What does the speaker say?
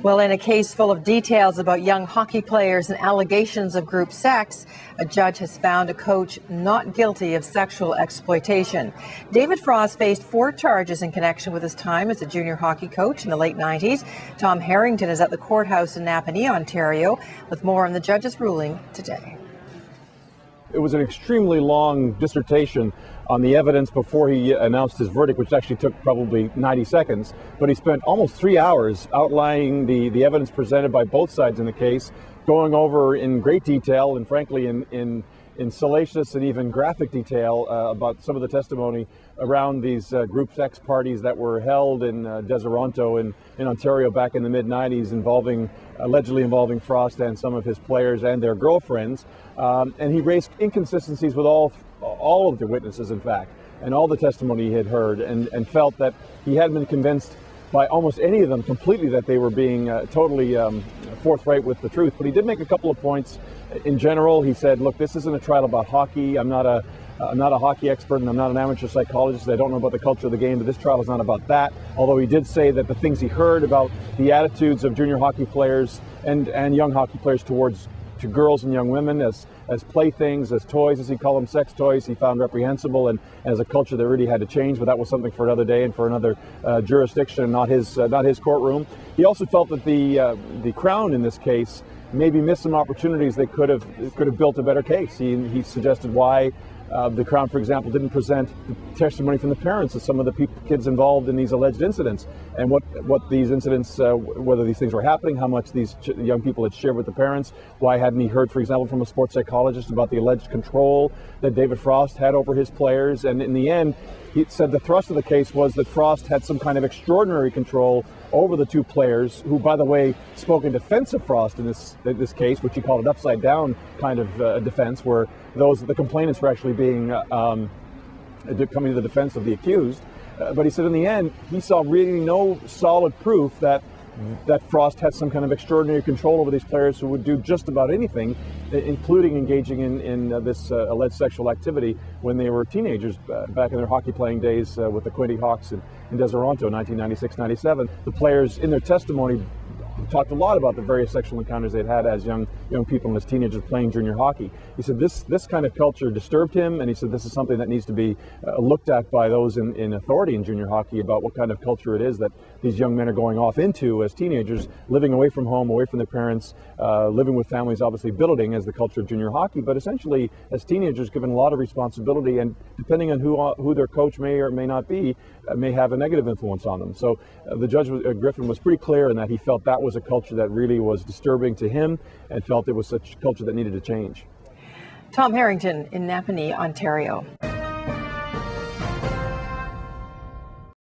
Well, in a case full of details about young hockey players and allegations of group sex, a judge has found a coach not guilty of sexual exploitation. David Frost faced 4 charges in connection with his time as a junior hockey coach in the late 90s. Tom Harrington is at the courthouse in Napanee, Ontario, with more on the judge's ruling today. It was an extremely long dissertation on the evidence before he announced his verdict, which actually took probably 90 seconds. But he spent almost 3 hours outlining the evidence presented by both sides in the case, going over in great detail and frankly in salacious and even graphic detail about some of the testimony around these group sex parties that were held in Deseronto in Ontario back in the mid-90s, allegedly involving Frost and some of his players and their girlfriends. And he raised inconsistencies with all of the witnesses, in fact, and all the testimony he had heard, and felt that he hadn't been convinced by almost any of them completely that they were being totally forthright with the truth. But he did make a couple of points. In general, he said, look, this isn't a trial about hockey. I'm not a hockey expert, and I'm not an amateur psychologist. I don't know about the culture of the game, but this trial is not about that. Although he did say that the things he heard about the attitudes of junior hockey players and young hockey players towards girls and young women as playthings, as toys, as he called them, sex toys, he found reprehensible, and as a culture that really had to change. But that was something for another day and for another jurisdiction, not his courtroom. He also felt that the Crown in this case maybe missed some opportunities. They could have built a better case. He suggested why the Crown, for example, didn't present the testimony from the parents of some of the kids involved in these alleged incidents, and what these incidents, whether these things were happening, how much these young people had shared with the parents. Why hadn't he heard, for example, from a sports psychologist about the alleged control that David Frost had over his players? And in the end, he said the thrust of the case was that Frost had some kind of extraordinary control over the 2 players, who, by the way, spoke in defense of Frost in this case, which he called an upside-down kind of defense, where the complainants were actually coming to the defense of the accused. But he said in the end, he saw really no solid proof that Frost had some kind of extraordinary control over these players who would do just about anything, including engaging in this alleged sexual activity when they were teenagers back in their hockey playing days with the Quinte Hawks in Deseronto, 1996-97. The players in their testimony talked a lot about the various sexual encounters they'd had as young people and as teenagers playing junior hockey. He said this kind of culture disturbed him, and he said this is something that needs to be looked at by those in authority in junior hockey about what kind of culture it is that these young men are going off into as teenagers, living away from home, away from their parents, living with families, obviously billeting as the culture of junior hockey, but essentially as teenagers given a lot of responsibility, and depending on who their coach may or may not be, may have a negative influence on them. So the judge, Griffin, was pretty clear in that he felt that was a culture that really was disturbing to him, and felt it was such a culture that needed to change. Tom Harrington in Napanee, Ontario.